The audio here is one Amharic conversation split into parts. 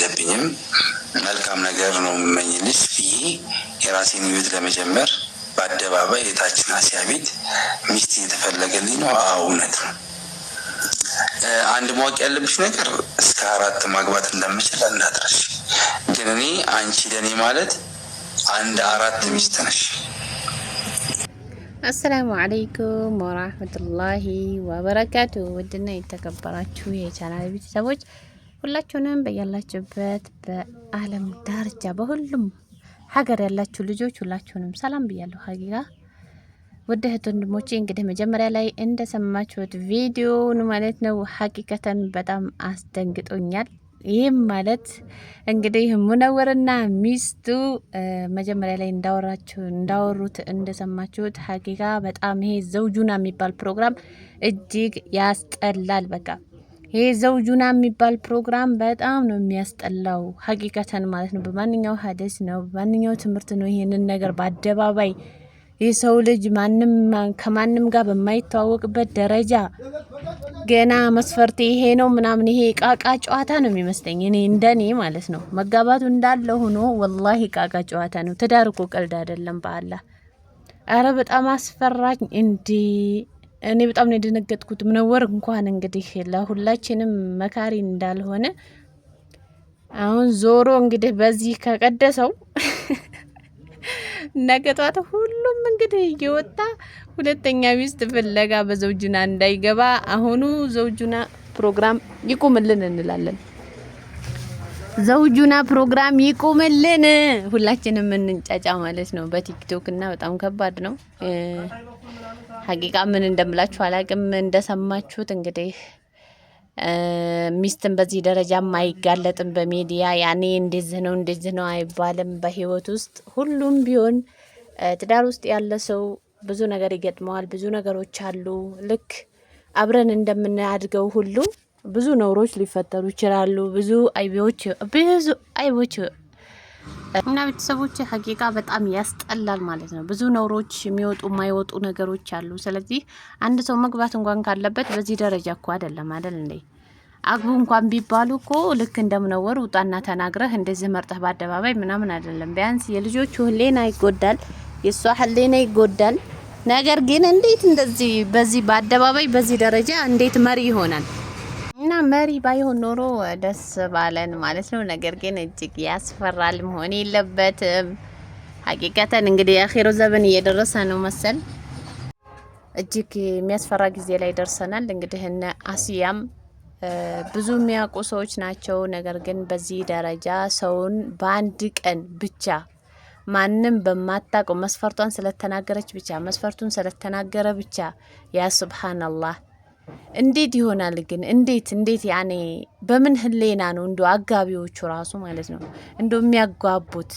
የለብኝም። መልካም ነገር ነው የምመኝልሽ ብዬ የራሴን ህይወት ለመጀመር በአደባባይ የታችን አሲያ ቤት ሚስት እየተፈለገልኝ ነው። እውነት ነው። አንድ ማወቅ ያለብሽ ነገር እስከ 4 ማግባት እንደምችል እንዳትረሽ። ግን እኔ አንቺ ለኔ ማለት አንድ 4 ሚስት ነሽ። አሰላሙ አለይኩም ወራህመቱላሂ ወበረካቱ። ውድና የተከበራችሁ የቻናል ቤተሰቦች ሁላችሁንም በያላችሁበት በአለም ዳርቻ በሁሉም ሀገር ያላችሁ ልጆች ሁላችሁንም ሰላም ብያለሁ። ሀቂቃ ውድ እህት ወንድሞቼ እንግዲህ መጀመሪያ ላይ እንደሰማችሁት ቪዲዮውን ማለት ነው ሀቂቀተን በጣም አስደንግጦኛል። ይህም ማለት እንግዲህ ሙነወርና ሚስቱ መጀመሪያ ላይ እንዳወሩት እንደሰማችሁት ሀቂቃ በጣም ይሄ ዘውጁና የሚባል ፕሮግራም እጅግ ያስጠላል። በቃ ይሄ ዘውጁና የሚባል ፕሮግራም በጣም ነው የሚያስጠላው ሀቂቀተን ማለት ነው። በማንኛው ሀዲስ ነው በማንኛው ትምህርት ነው ይሄንን ነገር በአደባባይ የሰው ልጅ ከማንም ጋር በማይተዋወቅበት ደረጃ ገና መስፈርት ይሄ ነው ምናምን ይሄ ቃቃ ጨዋታ ነው የሚመስለኝ እኔ እንደኔ ማለት ነው። መጋባቱ እንዳለ ሆኖ ወላሂ ቃቃ ጨዋታ ነው። ትዳር እኮ ቀልድ አይደለም በአላህ። አረ በጣም አስፈራኝ እንዴ! እኔ በጣም ነው የደነገጥኩት። ሙነወር እንኳን እንግዲህ ለሁላችንም መካሪ እንዳልሆነ አሁን ዞሮ እንግዲህ በዚህ ከቀደሰው ነገቷት ሁሉም እንግዲህ እየወጣ ሁለተኛ ሚስት ፍለጋ በዘውጁና እንዳይገባ አሁኑ ዘውጁና ፕሮግራም ይቁምልን እንላለን። ዘውጁና ፕሮግራም ይቁምልን፣ ሁላችንም እንንጫጫ ማለት ነው በቲክቶክ እና በጣም ከባድ ነው ሀቂቃ። ምን እንደምላችሁ አላቅም። እንደሰማችሁት እንግዲህ ሚስትን በዚህ ደረጃ አይጋለጥም በሚዲያ ያኔ እንደዚህ ነው አይባልም። በህይወት ውስጥ ሁሉም ቢሆን ትዳር ውስጥ ያለ ሰው ብዙ ነገር ይገጥመዋል። ብዙ ነገሮች አሉ። ልክ አብረን እንደምናድገው ሁሉ ብዙ ነውሮች ሊፈጠሩ ይችላሉ። ብዙ አይቦች እና ቤተሰቦች ሀቂቃ በጣም ያስጠላል ማለት ነው። ብዙ ነውሮች የሚወጡ የማይወጡ ነገሮች አሉ። ስለዚህ አንድ ሰው መግባት እንኳን ካለበት በዚህ ደረጃ እኮ አይደለም አይደል እንዴ? አግቡ እንኳን ቢባሉ እኮ ልክ እንደሙነወር ውጣና ተናግረህ እንደዚህ መርጠህ በአደባባይ ምናምን አይደለም። ቢያንስ የልጆቹ ህሊና ይጎዳል፣ የሷ ህሊና ይጎዳል። ነገር ግን እንዴት እንደዚህ በዚህ በአደባባይ በዚህ ደረጃ እንዴት መሪ ይሆናል? እና መሪ ባይሆን ኖሮ ደስ ባለን ማለት ነው። ነገር ግን እጅግ ያስፈራል፣ መሆን የለበትም። ሀቂቀተን እንግዲህ የአኺሩ ዘመን እየደረሰ ነው መሰል። እጅግ የሚያስፈራ ጊዜ ላይ ደርሰናል። እንግዲህ እነ አሲያም ብዙ የሚያውቁ ሰዎች ናቸው። ነገር ግን በዚህ ደረጃ ሰውን በአንድ ቀን ብቻ ማንም በማታውቀው መስፈርቷን ስለተናገረች ብቻ መስፈርቱን ስለተናገረ ብቻ ያ ሱብሃንአላህ እንዴት ይሆናል ግን? እንዴት ያኔ በምን ህሌና ነው እንዶ አጋቢዎቹ ራሱ ማለት ነው እንዶ የሚያጓቡት?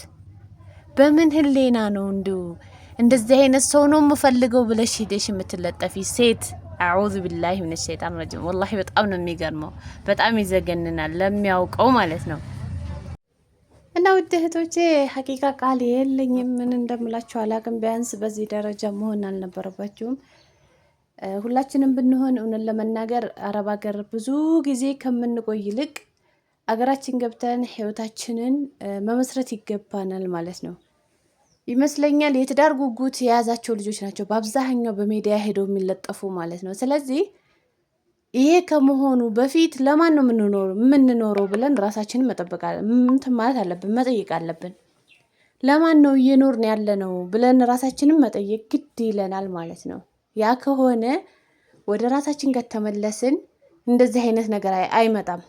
በምን ህሌና ነው እንዶ እንደዚህ አይነት ሰው ነው የምፈልገው ብለሽ ሄደሽ የምትለጠፊ ሴት? አዑዙ ቢላሂ ሚነ ሸይጣን ረጂም። ወላሂ በጣም ነው የሚገርመው፣ በጣም ይዘገንናል ለሚያውቀው ማለት ነው። እና ውድ እህቶቼ ሀቂቃ ቃል የለኝም፣ ምን እንደምላችሁ አላቅም። ቢያንስ በዚህ ደረጃ መሆን አልነበረባችሁም። ሁላችንም ብንሆን እውነት ለመናገር አረብ ሀገር ብዙ ጊዜ ከምንቆይ ይልቅ አገራችን ገብተን ህይወታችንን መመስረት ይገባናል ማለት ነው ይመስለኛል። የትዳር ጉጉት የያዛቸው ልጆች ናቸው በአብዛኛው በሚዲያ ሄደው የሚለጠፉ ማለት ነው። ስለዚህ ይሄ ከመሆኑ በፊት ለማን ነው የምንኖረው ብለን ራሳችንን ማለት አለብን፣ መጠየቅ አለብን። ለማን ነው እየኖርን ያለ ነው ብለን ራሳችንን መጠየቅ ግድ ይለናል ማለት ነው። ያ ከሆነ ወደ ራሳችን ከተመለስን እንደዚህ አይነት ነገር አይመጣም።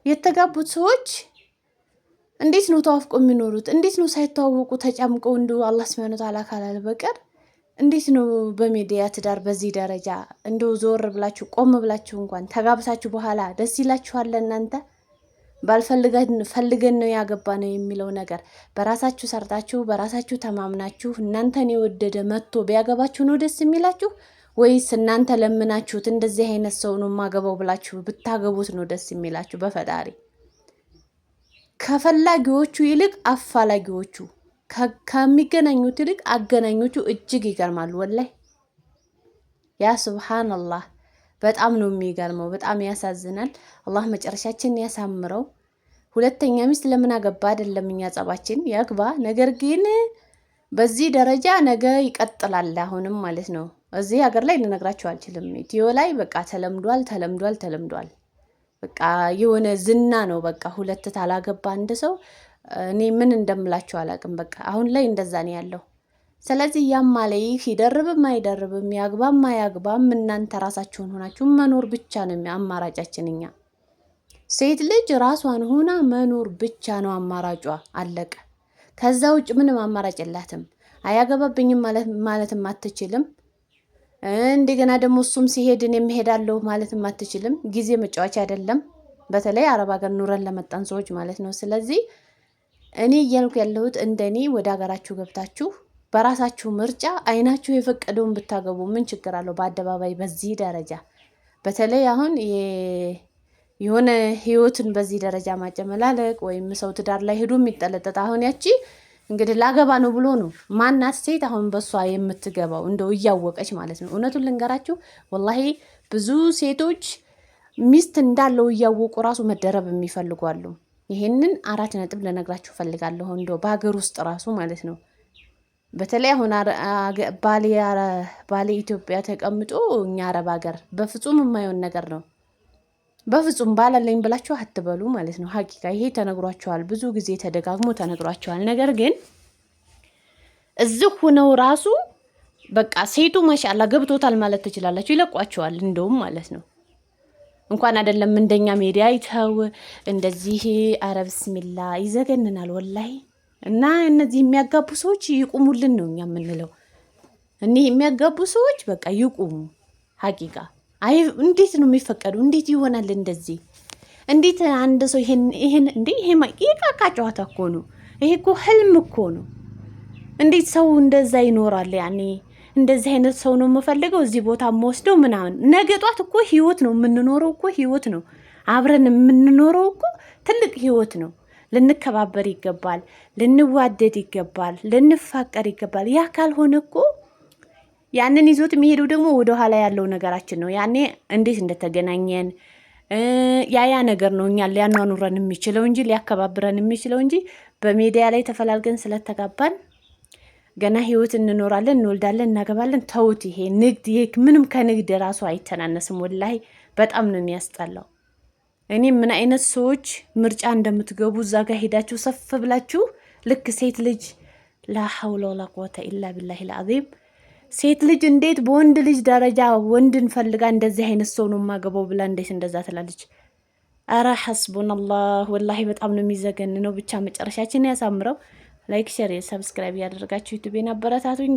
የተጋቡት ሰዎች እንዴት ነው ተዋፍቆ የሚኖሩት? እንዴት ነው ሳይተዋወቁ ተጨምቀው እንደው አላህ Subhanahu Wa Ta'ala ካላለ በቀር እንዴት ነው በሚዲያ ትዳር በዚህ ደረጃ እንደው ዞር ብላችሁ ቆም ብላችሁ እንኳን ተጋብሳችሁ በኋላ ደስ ይላችኋል? እናንተ ፈልገን ነው ያገባ ነው የሚለው ነገር በራሳችሁ ሰርታችሁ በራሳችሁ ተማምናችሁ እናንተን የወደደ መጥቶ ቢያገባችሁ ነው ደስ የሚላችሁ? ወይስ እናንተ ለምናችሁት እንደዚህ አይነት ሰው ነው ማገባው ብላችሁ ብታገቡት ነው ደስ የሚላችሁ? በፈጣሪ ከፈላጊዎቹ ይልቅ አፋላጊዎቹ ከሚገናኙት ይልቅ አገናኞቹ እጅግ ይገርማሉ። ወላሂ ያ ሱብሃንአላህ በጣም ነው የሚገርመው። በጣም ያሳዝናል። አላህ መጨረሻችንን ያሳምረው። ሁለተኛ ሚስት ለምን አገባ አይደለም እኛ ጸባችን፣ ያግባ። ነገር ግን በዚህ ደረጃ ነገ ይቀጥላል አሁንም ማለት ነው። እዚህ ሀገር ላይ ልነግራችሁ አልችልም። ኢትዮ ላይ በቃ ተለምዷል። በቃ የሆነ ዝና ነው። በቃ ሁለት ታላገባ አንድ ሰው እኔ ምን እንደምላችሁ አላውቅም። በቃ አሁን ላይ እንደዛ ነው ያለው። ስለዚህ ያም ላይ ይደርብም አይደርብም ያግባም አያግባም እናንተ ራሳችሁን ሆናችሁ መኖር ብቻ ነው አማራጫችን። እኛ ሴት ልጅ ራሷን ሆና መኖር ብቻ ነው አማራጯ፣ አለቀ። ከዛ ውጭ ምንም አማራጭ የላትም። አያገባብኝም ማለትም አትችልም። እንደገና ደግሞ እሱም ሲሄድ እኔም እሄዳለሁ ማለትም አትችልም። ጊዜ መጫወቻ አይደለም፣ በተለይ አረብ ሀገር ኑረን ለመጣን ሰዎች ማለት ነው። ስለዚህ እኔ እያልኩ ያለሁት እንደኔ ወደ ሀገራችሁ ገብታችሁ በራሳችሁ ምርጫ አይናችሁ የፈቀደውን ብታገቡ ምን ችግር አለው? በአደባባይ በዚህ ደረጃ በተለይ አሁን የሆነ ህይወትን በዚህ ደረጃ ማጨመላለቅ ወይም ሰው ትዳር ላይ ሄዶ የሚጠለጠጥ አሁን ያቺ እንግዲህ ላገባ ነው ብሎ ነው ማናት ሴት አሁን በሷ የምትገባው እንደው እያወቀች ማለት ነው። እውነቱን ልንገራችሁ ወላሂ ብዙ ሴቶች ሚስት እንዳለው እያወቁ ራሱ መደረብ የሚፈልጉ አሉ። ይሄንን 4 ነጥብ ልነግራችሁ ፈልጋለሁ። እንደው በሀገር ውስጥ ራሱ ማለት ነው። በተለይ አሁን ባሌ ኢትዮጵያ ተቀምጦ እኛ አረብ ሀገር በፍጹም የማይሆን ነገር ነው። በፍጹም ባላለኝ ብላችሁ አትበሉ ማለት ነው። ሀቂቃ ይሄ ተነግሯቸዋል፣ ብዙ ጊዜ ተደጋግሞ ተነግሯቸዋል። ነገር ግን እዚህ ሆነው ራሱ በቃ ሴቱ ማሻአላ ገብቶታል ማለት ትችላላችሁ፣ ይለቋቸዋል እንደውም ማለት ነው። እንኳን አይደለም እንደኛ ሜዲያ አይተው እንደዚህ አረ ብስሚላ ይዘገንናል ወላሂ። እና እነዚህ የሚያጋቡ ሰዎች ይቁሙልን ነው እኛ የምንለው። እኒህ የሚያጋቡ ሰዎች በቃ ይቁሙ ሀቂቃ። አይ እንዴት ነው የሚፈቀደው? እንዴት ይሆናል እንደዚህ? እንዴት አንድ ሰው ይሄን እንዴ ይሄ ቃቃ ጨዋታ እኮ ነው። ይሄ እኮ ህልም እኮ ነው። እንዴት ሰው እንደዛ ይኖራል? ያኔ እንደዚህ አይነት ሰው ነው የምፈልገው እዚህ ቦታ የምወስደው ምናምን። ነገ ጧት እኮ ህይወት ነው የምንኖረው እኮ ህይወት ነው አብረን የምንኖረው እኮ ትልቅ ህይወት ነው። ልንከባበር ይገባል፣ ልንዋደድ ይገባል፣ ልንፋቀር ይገባል። ያ ካልሆነ እኮ ያንን ይዞት የሚሄደው ደግሞ ወደ ኋላ ያለው ነገራችን ነው። ያኔ እንዴት እንደተገናኘን ያ ነገር ነው እኛ ሊያኗኑረን የሚችለው እንጂ ሊያከባብረን የሚችለው እንጂ በሚዲያ ላይ ተፈላልገን ስለተጋባን ገና ህይወት እንኖራለን፣ እንወልዳለን፣ እናገባለን። ተውት። ይሄ ንግድ ምንም ከንግድ ራሱ አይተናነስም። ወላሂ በጣም ነው የሚያስጠላው። እኔ ምን አይነት ሰዎች ምርጫ እንደምትገቡ እዛ ጋር ሄዳችሁ ሰፍ ብላችሁ ልክ ሴት ልጅ ላ ሐውለ ወላ ቁወተ ኢላ ቢላሂ አልዓዚም ሴት ልጅ እንዴት በወንድ ልጅ ደረጃ ወንድን ፈልጋ እንደዚህ አይነት ሰው ነው የማገባው ብላ እንዴት እንደዛ ትላለች? አረ ሐስቡናላህ ወላሂ በጣም ነው የሚዘገንነው። ብቻ መጨረሻችን ያሳምረው። ላይክ፣ ሼር፣ ሰብስክራይብ ያደረጋችሁ ዩቲዩብን አበረታቱኝ።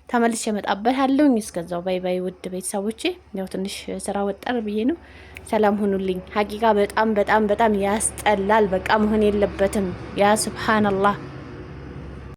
ተመልሼ እመጣበታለሁ። እስከዛው ባይ ባይ ውድ ቤተሰቦቼ። ያው ትንሽ ስራ ወጣር ብዬ ነው። ሰላም ሁኑልኝ። ሀቂቃ በጣም በጣም በጣም ያስጠላል። በቃ መሆን የለበትም። ያ ሱብሃንአላህ